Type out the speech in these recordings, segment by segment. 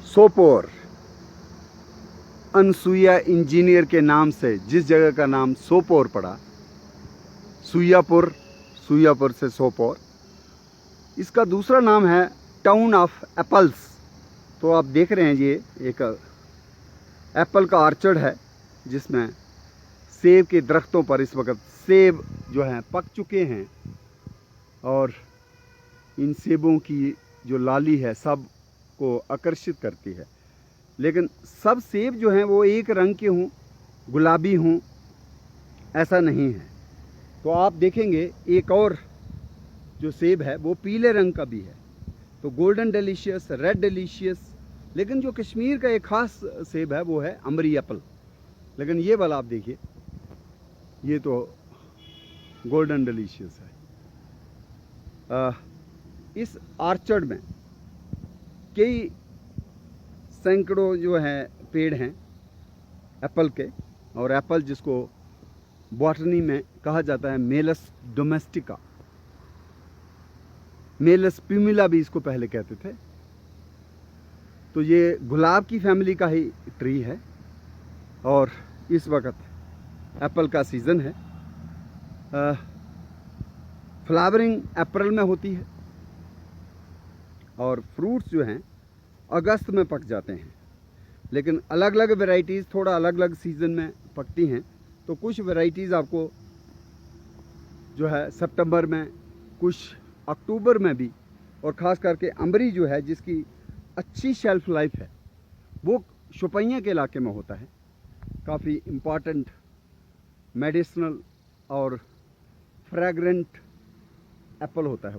Sopore Anusuiya engineer के नाम से जिस जगह का नाम सोपोर पड़ा, सुइयापुर, सुइयापुर से सोपोर, इसका दूसरा नाम है टाउन ऑफ एप्पल्स। तो आप देख रहे हैं ये एक एप्पल का आर्चर्ड है जिसमें सेब के दरख्तों पर इस वक्त सेब जो हैं पक चुके हैं और इन सेबों की जो लाली है सब को आकर्षित करती है। लेकिन सब सेब जो हैं वो एक रंग के हों, गुलाबी हों, ऐसा नहीं है। तो आप देखेंगे एक और जो सेब है वो पीले रंग का भी है, तो गोल्डन डिलीशियस, रेड डिलीशियस। लेकिन जो कश्मीर का एक ख़ास सेब है वो है अमरी एप्पल। लेकिन ये वाला आप देखिए, ये तो गोल्डन डिलीशियस है। इस आर्चर्ड में कई सैकड़ों जो हैं पेड़ हैं एप्पल के, और एप्पल जिसको बॉटनी में कहा जाता है मेलस डोमेस्टिका, मेलस प्यूमिला भी इसको पहले कहते थे। तो ये गुलाब की फैमिली का ही ट्री है और इस वक्त एप्पल का सीज़न है। फ्लावरिंग अप्रैल में होती है और फ्रूट्स जो हैं अगस्त में पक जाते हैं। लेकिन अलग अलग वैरायटीज़ थोड़ा अलग अलग सीज़न में पकती हैं। तो कुछ वैरायटीज़ आपको जो है सितंबर में, कुछ अक्टूबर में भी, और ख़ास करके अमरी जो है जिसकी अच्छी शेल्फ लाइफ है वो शोपियां के इलाके में होता है। काफ़ी इम्पॉर्टेंट मेडिसिनल और फ्रेगरेंट एप्पल होता है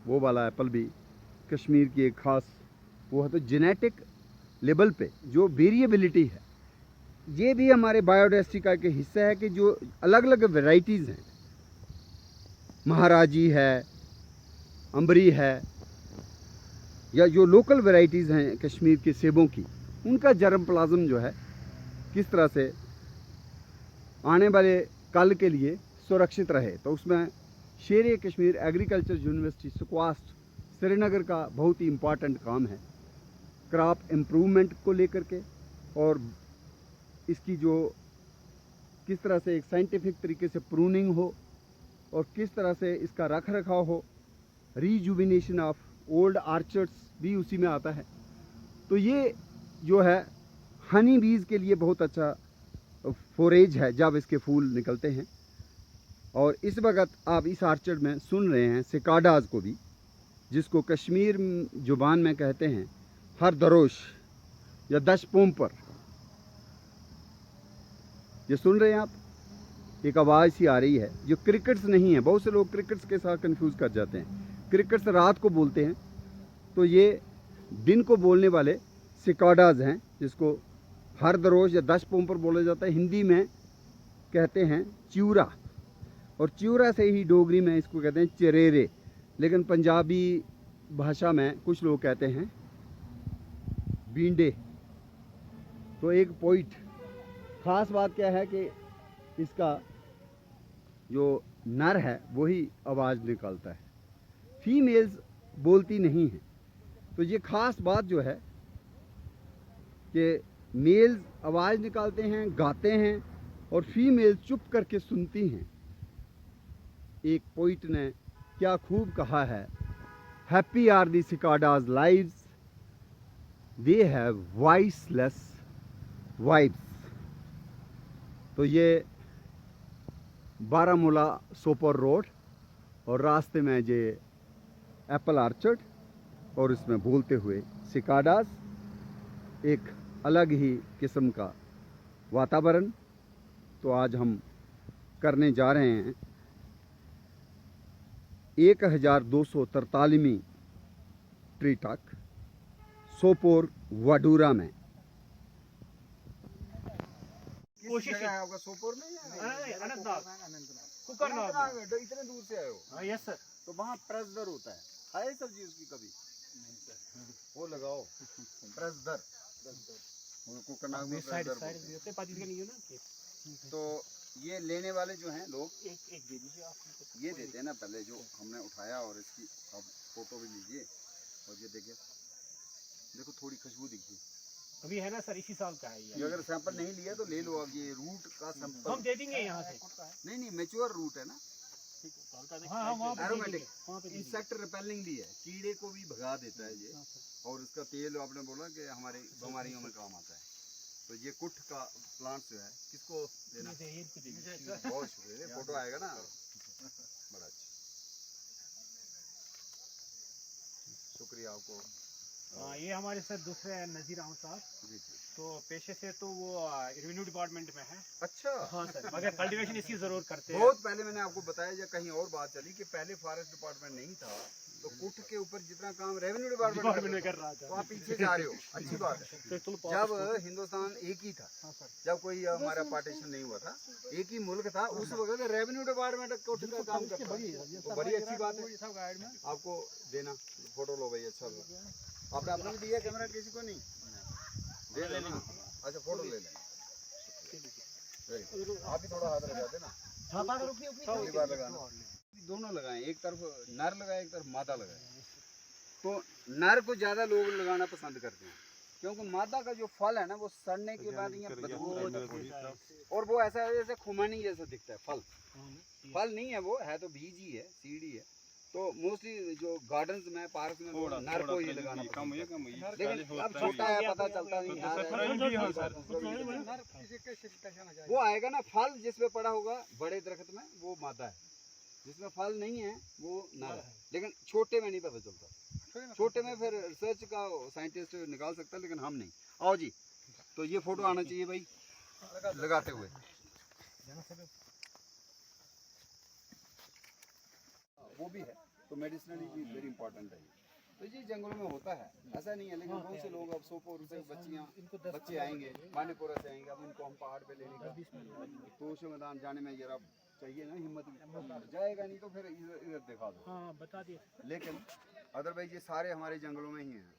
वो वाला एप्पल भी कश्मीर की एक ख़ास वो है। तो जेनेटिक लेवल पे जो वेरिएबिलिटी है ये भी हमारे बायोडाइवर्सिटी का एक हिस्सा है कि जो अलग अलग वैरायटीज़ हैं, महाराजी है, अमरी है, या जो लोकल वैरायटीज़ हैं कश्मीर के सेबों की, उनका जर्म प्लाज्म जो है किस तरह से आने वाले कल के लिए सुरक्षित रहे। तो उसमें शेर कश्मीर एग्रीकल्चर यूनिवर्सिटी सुकवास्ट श्रीनगर का बहुत ही इम्पॉर्टेंट काम है क्रॉप इम्प्रूवमेंट को लेकर के, और इसकी जो किस तरह से एक साइंटिफिक तरीके से प्रूनिंग हो और किस तरह से इसका रख रखाव हो, रीजुविनेशन ऑफ ओल्ड आर्चर्ड्स भी उसी में आता है। तो ये जो है हनी बीज के लिए बहुत अच्छा फोरेज है जब इसके फूल निकलते हैं। और इस वक्त आप इस आर्चर्ड में सुन रहे हैं सिकाडाज को भी, जिसको कश्मीर जुबान में कहते हैं हर दरोश या दश पोम्पर। ये सुन रहे हैं आप, एक आवाज़ सी आ रही है जो क्रिकेट्स नहीं है। बहुत से लोग क्रिकेट्स के साथ कंफ्यूज कर जाते हैं। क्रिकेट्स रात को बोलते हैं, तो ये दिन को बोलने वाले सिकाडाज हैं जिसको हर दरोश या दश पोम्पर बोला जाता है। हिंदी में कहते हैं च्यूरा, और च्यूरा से ही डोगरी में इसको कहते हैं चरेरे। लेकिन पंजाबी भाषा में कुछ लोग कहते हैं बींडे। तो एक पोइट, ख़ास बात क्या है कि इसका जो नर है वही आवाज़ निकालता है, फीमेल्स बोलती नहीं हैं। तो ये ख़ास बात जो है कि मेल्स आवाज़ निकालते हैं, गाते हैं, और फीमेल चुप करके सुनती हैं। एक पोइट ने क्या खूब कहा है, happy are the cicadas lives, they have voiceless wives. तो ये बारामूला सोपोर रोड और रास्ते में ये एप्पल आर्चर्ड, और इसमें बोलते हुए सिकाडाज, एक अलग ही किस्म का वातावरण। तो आज हम करने जा रहे हैं 1243वीं ट्री टॉक सोपोर वाडूरा में। कोशिश है आपका सोपोर में या अनंतनाग इतने दूर से आए हो? Yes sir. तो वहाँ प्रेसदर होता है, खाए सब्जी उसकी कभी? नहीं सर। वो लगाओ प्रेसदर, कुकरनाग में प्रेसदर बोलते हैं। तो ये लेने वाले जो हैं लोग, एक दे दीजिए आप। ये देते हैं ना पहले जो हमने उठाया, और इसकी आप फोटो भी लीजिए। और ये देखिए, देखो थोड़ी खुशबू दिखी। अभी है ना सर, इसी साल का है ये ये। अगर सैंपल नहीं लिया तो ले लो अब, ये रूट का सैंपल। हम दे देंगे यहाँ से। नहीं नहीं, मैच्योर रूट है ना, हाँ हाँ, वहाँ पे दे एरोमेटिक, देंगे, वहाँ पे दे देंगे। इंसेक्ट रिपेलिंगली है, कीड़े को भी भगा देता है ये। और इसका तेल आपने बोला कि हमारे बीमारियों में काम आता है। तो ये कुठ का प्लांट जो है किसको देना? ये इनको दे देंगे। बहुत शुक्रिया, फोटो आएगा ना, बड़ा अच्छा, शुक्रिया आपको। हाँ, ये हमारे सर दूसरे हैं नजीर अहमद साहब, जी जी, तो पेशे से तो वो रेवेन्यू डिपार्टमेंट में है। अच्छा। हाँ सर, मगर कल्टीवेशन इसकी जरूर करते हैं। बहुत पहले मैंने आपको बताया, या कहीं और बात चली कि पहले फॉरेस्ट डिपार्टमेंट नहीं था, तो कुठ के ऊपर जितना काम रेवेन्यू डिपार्टमेंट में कर रहा तो था। आप पीछे जा रहे हो, अच्छी बात है। जब हिंदुस्तान एक ही था, जब कोई हमारा पार्टीशन नहीं हुआ था, एक ही मुल्क था, उस वक्त रेवेन्यू डिपार्टमेंट कुठ का काम करता था। तो बड़ी अच्छी बात है, आपको देना फोटो लो भाई, अच्छा लो। आपने अपना भी दिया कैमरा, किसी को नहीं दे देना। अच्छा फोटो ले लेना, आप भी थोड़ा हाथ लगा देना, अगली बार लगाना। दोनों लगाएं, एक तरफ नर लगाए, एक तरफ मादा लगाए। तो नर को ज्यादा लोग लगाना पसंद करते हैं, क्योंकि मादा का जो फल है ना, वो सड़ने के बाद ये बदबू हो जाती है, और वो ऐसा है जैसे खुमानी जैसा दिखता है। फल नहीं है, वो है तो बीज ही है, सीड ही है। तो मोस्टली जो गार्डन्स में, पार्क में वो नर को ही लगाना पसंद करते हैं। लेकिन अब छोटा है, पता चलता नहीं है। वो आएगा ना फल जिसमें पड़ा होगा बड़े दरख्त में, वो मादा है, जिसमें फल नहीं है वो नर है। लेकिन छोटे में नहीं पता चलता, छोटे में फिर रिसर्च का साइंटिस्ट निकाल सकता है, लेकिन हम नहीं। आओ जी, तो ये फोटो आना चाहिए भाई, लगाते हुए। वो भी है, तो मेडिसिनली भी वेरी इंपॉर्टेंट है। तो ये जंगलों में होता है, ऐसा नहीं है। लेकिन बहुत से लोग अब सोपोर से बच्चे आएंगे, मानेपुरा से आएंगे, अब उनको हम पहाड़ पे लेने का, तोश मैदान जाने में जरा चाहिए ना हिम्मत, जाएगा नहीं तो फिर इधर इधर दिखा दो। हाँ, बता दिए। लेकिन अदरवाइज ये सारे हमारे जंगलों में ही हैं।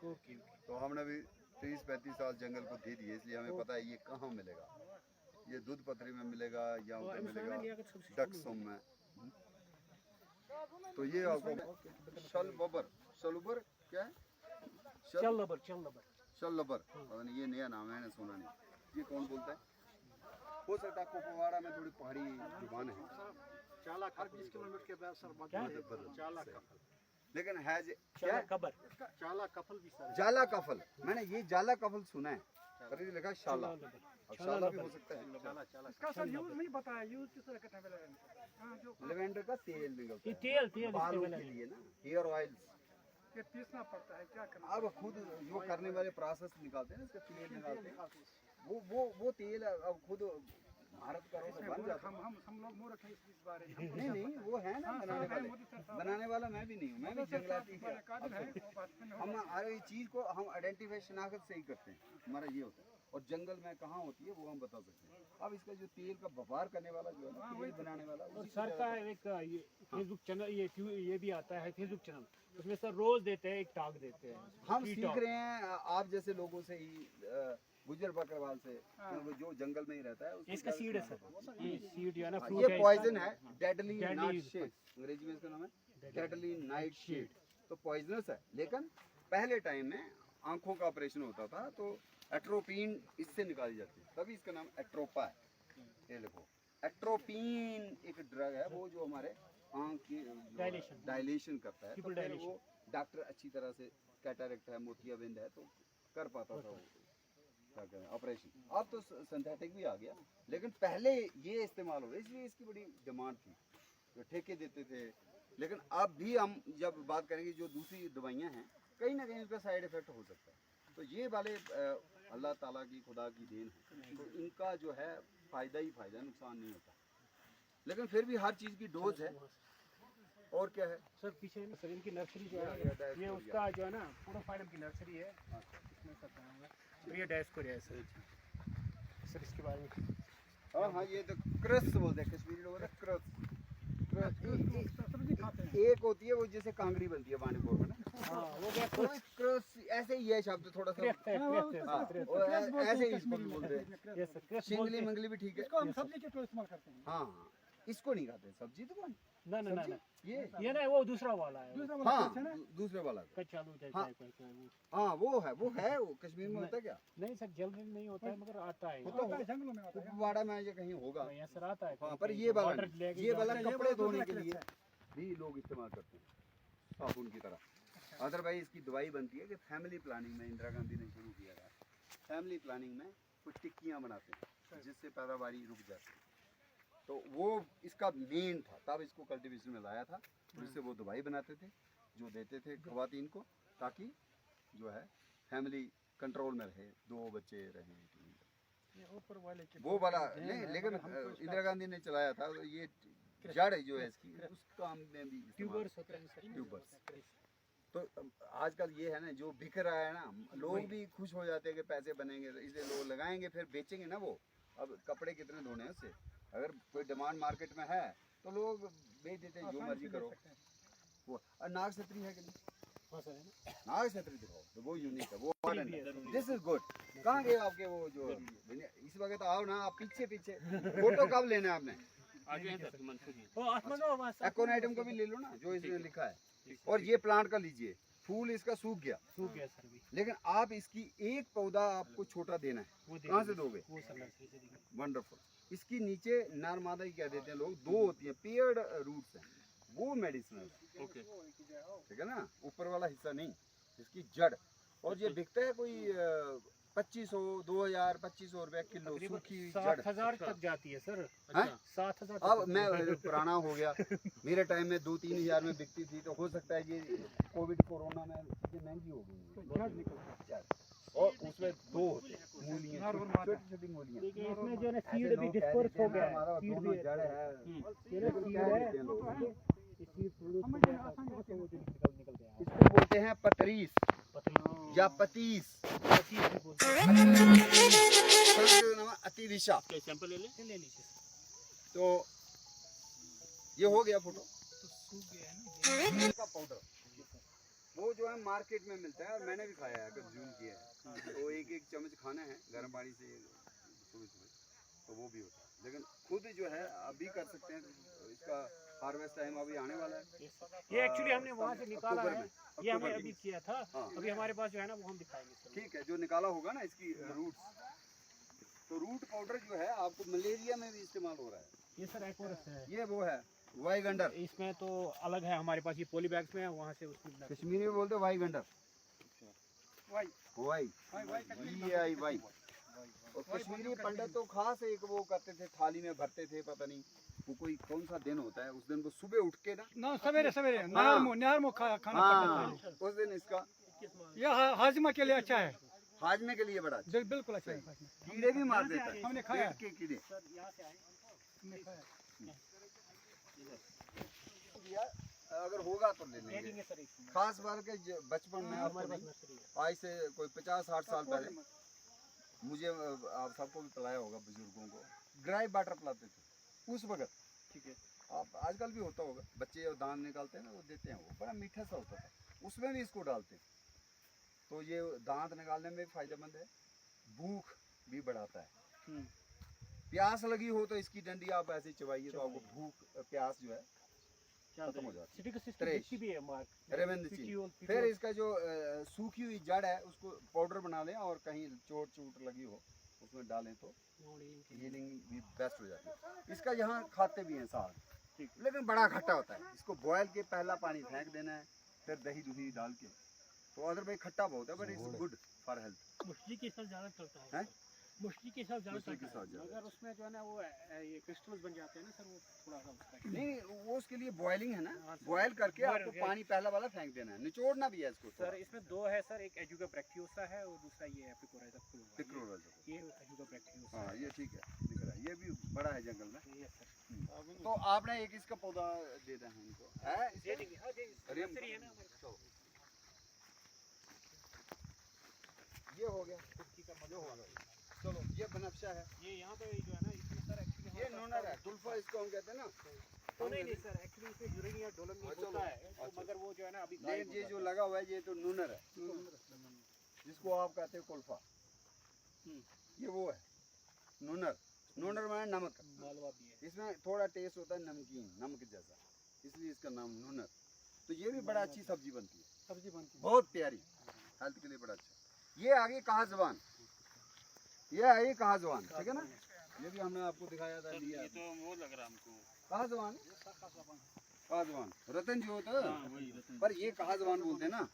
ओके। तो हमने भी 30-35 साल जंगल को दे दिए, इसलिए हमें पता है ये कहाँ मिलेगा। ये दूध पथरी में मिलेगा, या उधर मिलेगा डक्सम में। तो ये आपको शलबर क्या है? चल शलबर, पता नहीं, ये नया नाम है, मैंने सुना नहीं। ये कौन बोलता है? हो सकता है कुपवाड़ा में थोड़ी पहाड़ी जुबान है। चाला हर 20 किलोमीटर के बाद सर चाला कफल, लेकिन है चाला कबर, चाला कफल भी सर, जाला कफल। मैंने ये जाला कफल सुना है, पर ये लिखा शाला। अब शाला भी हो सकता है। इसका सर यूज नहीं बताया, यूज किस तरह का है? हाँ, जो लेवेंडर का तेल निकलता ये है तेल बालों के लिए ना, हेयर ऑयल्स। ये पीसना पड़ता है, क्या करना? अब खुद जो करने वाले प्रोसेस निकालते हैं ना, इसका तेल निकालते हैं, वो तेल अब खुद भारत करो तो बन जाता है। हम लोग मूर्ख हैं इस बारे में। नहीं नहीं, वो है ना बनाने वाले, बनाने वाला मैं भी नहीं हूँ, मैं भी जंगलाती है। हम हर चीज को हम आइडेंटिफाई शनाख्त से ही करते हैं, हमारा ये होता है। और जंगल में कहाँ होती है वो हम बता सकते हैं। अब इसका जो तेल का व्यापार करने वाला जो है ना, तेल बनाने वाला, और सर का एक ये फेसबुक चैनल, ये भी आता है फेसबुक चैनल, उसमें सर रोज देते हैं, एक टॉक देते हैं। हम सीख रहे हैं आप जैसे लोगों से ही, गुजर बकरवाल से, क्योंकि जो जंगल में ही रहता है। इसका सीड है सर, ये सीड जो है ना, ये फ्रूट है पॉइजन है, डेडली Deadly नाइट शेड, अंग्रेजी में इसका नाम है डेडली नाइट शेड। तो पॉइजनस है, लेकिन पहले टाइम में आंखों का ऑपरेशन होता था तो एट्रोपिन इससे निकाली जाती है, तभी इसका नाम एट्रोपा है। ये देखो, एट्रोपिन एक ड्रग है, वो जो हमारे आंख की डायलेशन करता है। तो फिर वो डॉक्टर अच्छी तरह से, कैटरेक्ट है, मोतियाबिंद है, तो कर पाता था वो ऑपरेशन। अब तो सिंथेटिक भी आ गया, लेकिन पहले ये इस्तेमाल हो रहा है, इसलिए इसकी बड़ी डिमांड थी, तो ठेके देते थे। लेकिन अब भी हम जब बात करेंगे, जो दूसरी दवाइयाँ हैं, कहीं ना कहीं उसका साइड इफेक्ट हो सकता है। तो ये वाले अल्लाह ताला की, खुदा की देन है, तो इनका जो है फ़ायदा ही फ़ायदा, नुकसान नहीं होता। लेकिन फिर भी हर चीज़ की डोज है। और क्या है सर? पीछे सर इनकी नर्सरी जो है, ये उसका जो है ना, पूरा फाइनम की नर्सरी है, इसमें सब बनाऊंगा। तो ये डायस्कोरिया है सर इसके बारे में। हाँ हाँ, ये तो क्रस बोलते हैं कश्मीरी लोग, क्रस। सब्जी खाते हैं। एक होती है वो जैसे कांगड़ी बनती है बांडीपुर में ना, हाँ, वो क्या तो क्रस ऐसे ही है शब्द, थोड़ा सा हाँ, ऐसे ही इसको भी बोलते हैं। ये सर शिंगली मंगली भी ठीक है। इसको हम सब्जी के तौर इस्तेमाल करते हैं। हाँ, इसको नहीं खाते, सब्जी तो कौन ना ना ना ना ये ना वो दूसरा वाला है दूसरा वाला हाँ कुछ है ना? दूसरे वाला कच्चा दूध है हाँ। चाय का वो हाँ वो है वो कश्मीर में होता है क्या? नहीं सर जल्दी नहीं होता है मगर आता है होता होता है, जंगलों में आता है। कुपवाड़ा में ये कहीं होगा। यहाँ सर आता है हाँ, पर ये वाला वाटर नहीं। लेके ये वाला जाते हैं। कपड़े ये धोने वाला के लिए अच्छा भी लोग इस्तेमाल करते हैं साबुन की तरह। अदरवाइज इसकी दवाई बनती है कि फैमिली प्लानिंग में इंदिरा गांधी ने शुरू किया था। फैमिली प्लानिंग में कुछ टिक्कियाँ बनाते हैं जिससे पैदावारी रुक जाती है। तो वो इसका मेन था, तब इसको कल्टीवेशन में लाया था। जिससे वो दवाई बनाते थे जो देते थे खवातीन को, ताकि जो है फैमिली कंट्रोल में रहे, 2 बच्चे रहे। ये ऊपर वाले के वो वाला जैन नहीं, है, लेकिन मगर हमको इसका- इंदिरा गांधी ने चलाया था। तो ये जड़ जो है इसकी उस काम में भी इस्तेमाल- ट्यूबर्स होते हैं सर ट्यूबर्स। तो आजकल ये है ना जो बिक रहा है ना, लोग भी खुश हो जाते हैं कि पैसे बनेंगे, तो इसलिए लोग लगाएंगे फिर बेचेंगे ना। वो अब कपड़े कितने धोने हैं उससे, अगर कोई डिमांड मार्केट में है तो लोग बेच देते हैं, जो आसानी मर्जी से ले करो। सकते हैं। वो और नाग छतरी है कि नहीं? हाँ सर है ना नाग छतरी दिखाओ तो वो यूनिक है, वो मॉडर्न है। This is good. कहाँ गए आपके वो जो इस वक्त आओ ना आप, पीछे पीछे फोटो कब लेना है आपने? वो आसमान का आवाज एक्वन आइटम को भी ले लो ना जो इसमें लिखा है। और ये प्लांट का लीजिए, फूल इसका सूख गया, सूख गया सर भी लेकिन आप इसकी एक पौधा आपको छोटा देना है। वो दे कहाँ से दोगे? वो सर नर्सरी से देंगे। वंडरफुल। इसकी नीचे नारमादा ही क्या देते हैं लोग, 2 होती हैं पेयर्ड रूट्स हैं, वो मेडिसिनल है। ठीक है ना, ऊपर वाला हिस्सा नहीं, इसकी जड़। और ये बिकता है कोई 2500 2000 2500 रुपए किलो सूखी हुई जड़। 7,000 तक जाती है सर हैं? 7,000 अब मैं पुराना हो गया, मेरे टाइम में 2-3 हज़ार में बिकती थी। तो हो सकता है ये कोविड कोरोना में चीज़ें महंगी हो गई जड़ निकलता है। और उसमें 2 होते हैं मूलियाँ, और मादा। छोटी छोटी मूलियाँ। लेकिन इसमें जो है ना ऐसे सीड लोग भी कह डिस्पर्स देते हो हैं गया ना, हमारा है सीड दोनों भी जड़ है। ये ना लेकिन सीड क्या है देते हैं लोग? ये सीड प्रोड्यूस हम हो ये गया आसानी है, से वो जो निकल गया है इसको बोलते हैं पतरीस पतली या पतीस। पतली भी बोलते हैं संस्कृत नाम है अतिविशा। सैंपल ले लीजिए तो ये हो गया फोटो। तो सूख गया है ना। का पाउडर वो जो है मार्केट में मिलता है, और मैंने भी खाया है, कंज्यूम किया है। तो 1-1 चम्मच खाना है गर्म पानी से सुबह सुबह, तो वो भी होता है। लेकिन खुद जो है अभी कर सकते हैं, इसका हार्वेस्ट टाइम अभी आने वाला है। ये एक्चुअली हमने वहाँ से निकाला अक्टूबर है में, ये हमने अक्टूबर अभी में। किया था हाँ। अभी हमारे पास जो है ना वो हम दिखाएंगे सर ठीक है, जो निकाला होगा ना इसकी रूट्स। तो रूट पाउडर जो है आपको मलेरिया में भी इस्तेमाल हो रहा है। ये सर एक्वरस है ये वो है वाइगंडर, इसमें तो अलग है हमारे पास ये पॉली बैग्स में है वहाँ से उसमें कश्मीरी में बोलते हैं वाइगंडर। वाई वाई वाई कश्मीरी वाई वाई। और कश्मीरी पंडित तो खास एक वो करते थे, थाली में भरते थे। पता नहीं वो कोई कौन सा दिन होता है, उस दिन वो सुबह उठ के ना, ना सवेरे सवेरे हाँ। नहर में खाना हाँ, पड़ता है। उस दिन इसका ये हाजमा के लिए अच्छा है। हाजमे के लिए बड़ा अच्छा। बिल्कुल अच्छा है। कीड़े भी मार देता है, हमने खाया पेट के कीड़े। सर यहाँ से आए हमने खाया। अगर होगा तो ले दे लेंगे। देंगे सर इसमें खास बार के बचपन में आपको हमारे पास नहीं, नर्सरी है आज से कोई 50-60 साल पहले मुझे, आप सबको भी पिलाया होगा बुजुर्गों को, ड्राई वाटर पिलाते थे उस वक्त। ठीक है आप आजकल भी होता होगा, बच्चे जो दांत निकालते हैं ना वो देते हैं, वो बड़ा मीठा सा होता था, उसमें भी इसको डालते हैं। तो ये दांत निकालने में भी फायदेमंद है, भूख भी बढ़ाता है। प्यास लगी हो तो इसकी डंडी आप ऐसे ही चबाइए तो आपको भूख प्यास जो है खत्म हो जाती सिटी का त्रेश। सिस्टम भी है मार्क है। रेवेंद फिटियोल फिर इसका जो सूखी हुई जड़ है उसको पाउडर बना लें, और कहीं चोट लगी हो उसमें डालें तो हीलिंग भी बेस्ट हो जाती है। इसका यहाँ खाते भी हैं साग, लेकिन बड़ा खट्टा होता है। इसको बॉयल के पहला पानी फेंक देना है, फिर दही दुही डाल के। तो अदर भाई खट्टा बहुत है, but it's good for health. मुश्किल के साथ ज़्यादा चलता हैं? है मुश्किल के साथ ज़्यादा मुश्किल के चलता है साथ ज़्यादा। मगर उसमें जो है ना वो ये क्रिस्टल्स बन जाते हैं ना सर वो थोड़ा सा उसका नहीं, वो उसके लिए बॉयलिंग है ना, हाँ, सर। बॉयल करके Boil आपको करके। पानी पहला वाला फेंक देना है, निचोड़ना भी है इसको। सर इसमें 2 है सर, एक एजुका ब्रैक्टियोसा है और दूसरा ये है पिक्रोरल। ये एजुका ब्रैक्टियोसा हाँ ये ठीक है, दिख रहा है, ये भी बड़ा है जंगल में। ये सर तो आपने एक इसका पौधा दे दें हमको, है दे देंगे हाँ दे अरे नर्सरी है ना हमारे तो ये हो गया, कुर्की का मदद होगा चलो ये बनफशा है, ये यहाँ पे जो है ना इसमें सर एक्चुअली ये नूनर है, तुल्फा इसको हम कहते हैं ना। तो नहीं सर एक्चुअली इसमें यूरेनिया डोलन में अच्छा, होता है तो अच्छा। मगर वो जो है ना अभी ये गायब हो ये जाता जो है। लगा हुआ है ये तो नूनर है, जिसको आप कहते हैं कुल्फा। ये वो है नूनर। नूनर माने नमक। मालवा भी है इसमें थोड़ा टेस्ट होता है नमकीन, नमक जैसा। इसलिए इसका नाम नुनर। तो ये भी बड़ा अच्छी सब्जी बनती है, सब्जी बनती है। बहुत प्यारी, हेल्थ के लिए बड़ा अच्छा। ये आगे कहा जवान, ये आगे कहा जवान, ठीक है ना। ये भी हमने आपको दिखाया था, लिया तो वो लग रहा हमको कहा जवान, कहा जवान रतन जो होता है, पर ये कहा जवान बोलते हैं ना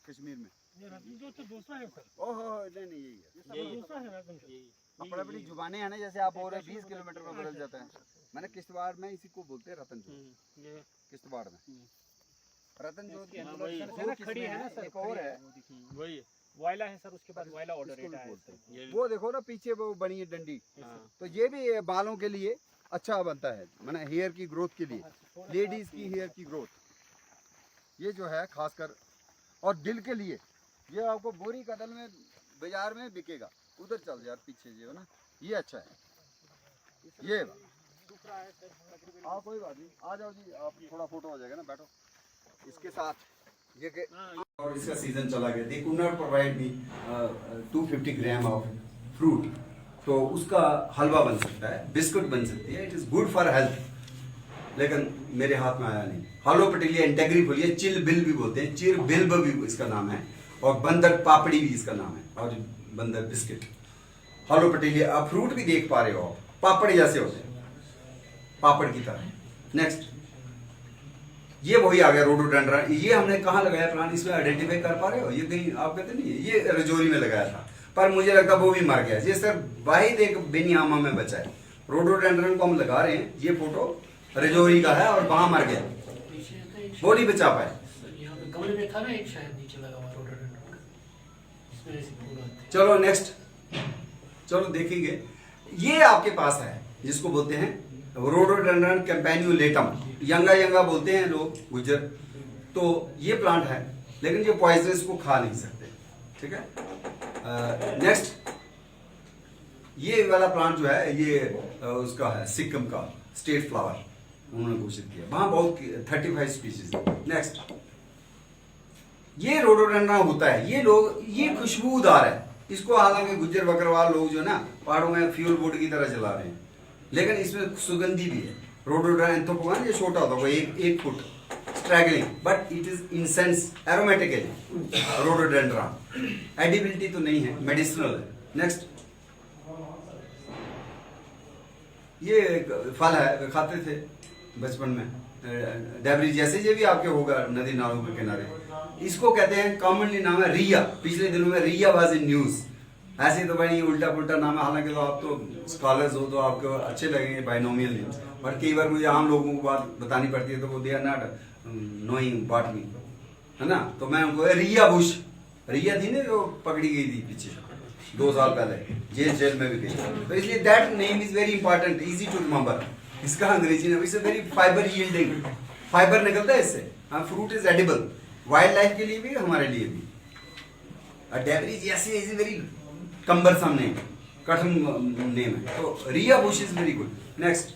कश्मीर में। ये रतन जो तो दूसरा है सर, ओहो नहीं नहीं, यही है। दूसरा है रतन जो। अपनी अपनी जुबानें हैं ना, जैसे आप बोल रहे हैं 20 किलोमीटर में बदल जाता है। मैंने किश्तवाड़ में इसी को बोलते हैं रतन जोत, ये किश्तवाड़ में रतन जोत की हाँ, मतलब वही है। दो है ना, किस्में खड़ी है ना हैं, सर, एक और है, वही है वायला है सर, उसके बाद वायला ऑर्डर इसको भी है बोलते हैं। ये वो देखो ना पीछे वो बनी है डंडी, हाँ। तो ये भी बालों के लिए अच्छा बनता है, माने हेयर की ग्रोथ के लिए, लेडीज की हेयर की ग्रोथ ये जो है खासकर। और दिल के लिए ये आपको बोरी कदल में बाजार में बिकेगा, उधर चल यार पीछे जो है ना, ये अच्छा है। ये हाँ कोई बात नहीं, आ जाओ जी, आप थोड़ा फोटो हो जाएगा ना, बैठो इसके साथ ये के। और इसका सीजन चला गया, they could not provide me 250 gram of fruit, तो उसका हलवा बन सकता है, बिस्कुट बन सकती है, it is good for health, लेकिन मेरे हाथ में आया नहीं। हालोपटिलिया इंटेग्रिफोलिया, चिल बिल भी बोलते हैं, चिर बिल्ब भी इसका नाम है, और बंदर पापड़ी भी इसका नाम है, और बंदर बिस्किट। हालोपटिलिया, आप फ्रूट भी देख पा रहे हो, पापड़ जैसे होते हैं, पापड़ की तरह। नेक्स्ट, ये वही आ गया रोडोडेंड्रन। ये हमने कहाँ लगाया प्लांट, इसमें आइडेंटिफाई कर पा रहे हो? ये कहीं आप कहते नहीं, ये रजौरी में लगाया था, पर मुझे लगता वो भी मर गया। ये सर वाहिद एक बेनियामा में बचा है। रोडोडेंड्रन को हम लगा रहे हैं, ये फोटो रजौरी का है, और वहां मर गया, वो नहीं बचा पाए। यहाँ पे गमले में था ना एक, शायद नीचे लगा हुआ रोडोडेंड्रन, इसमें ऐसे फूल आते हैं। चलो नेक्स्ट, चलो देखेंगे। ये आपके पास है जिसको बोलते हैं रोडोडेंड्रन कैम्पैन्युलेटम, यंगा यंगा बोलते हैं लोग गुजर। तो ये प्लांट है, लेकिन ये पॉइजनस को खा नहीं सकते, ठीक है। नेक्स्ट, ये वाला प्लांट जो है ये उसका है सिक्किम का स्टेट फ्लावर, उन्होंने घोषित किया, वहां बहुत 35 स्पीशीज है। नेक्स्ट, ये रोडोडेंड्रन होता है, ये लोग, ये खुशबूदार है, इसको हालांकि गुज्जर बकरवाल लोग जो ना पहाड़ों में फ्यूल बोर्ड की तरह चला रहे हैं, लेकिन इसमें सुगंधी भी है। रोडोडेंड्रन एंथोपोगन ये छोटा होता है, एक foot straggling, but it is incense aromatically. Rhododendron edibility तो नहीं है, मेडिसिनल है। नेक्स्ट, ये एक फल है, खाते थे बचपन में, डेबरी जैसे, ये भी आपके होगा नदी नालों के किनारे। इसको कहते हैं, कॉमनली नाम है रिया। पिछले दिनों में रिया वाज इन न्यूज। ऐसे तो भाई उल्टा पुल्टा नाम है, हालांकि तो आप तो स्कॉलर्स हो तो आपको अच्छे लगेंगे बाइनोमियल नेम्स, बट कई बार मुझे आम लोगों को बात बतानी पड़ती है तो वो they are not knowing botany, है ना। तो मैं उनको रिया बुश, रिया थी ना जो पकड़ी गई थी पीछे 2 साल पहले, जेल में भी गई, तो इसलिए that name is very important, easy to remember. इसका अंग्रेजी नाम, it's very fibre yielding, fibre निकलता है इससे। हाँ, fruit is edible, wild life के लिए भी, हमारे लिए भी। डेबरी जैसे इज वेरी कम्बरसम नेम, कठिन नेम है, तो rhea bush is very good. Next,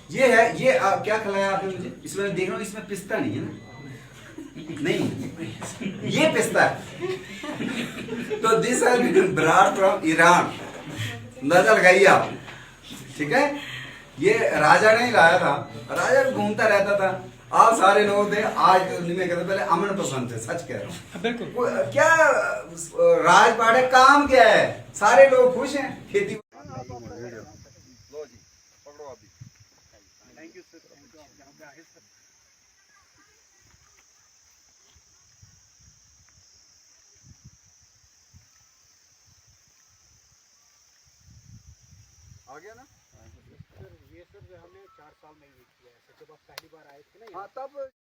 ये है, ये क्या खिलाया आपने मुझे? इसमें देख रहा हूँ, इसमें पिस्ता नहीं है ना, नहीं, ये पिस्ता है। तो this has been brought from Iran, अंदाजा लगाइए आप, ठीक है। ये राजा ने ही लाया था, राजा घूमता रहता था, आप सारे लोग थे, आज तो में कहते पहले अमन पसंद थे, सच कह रहा हूँ। बिल्कुल, क्या राजपाट है, काम क्या है, सारे लोग खुश हैं, खेती। लो जी, पकड़ो अभी। Thank you sir, thank you, आप यहाँ पे आए सर। आ गया ना? सर ये सर हमने 4 साल में यूज किया है, जब आप पहली बार आए थे ना हाँ, तब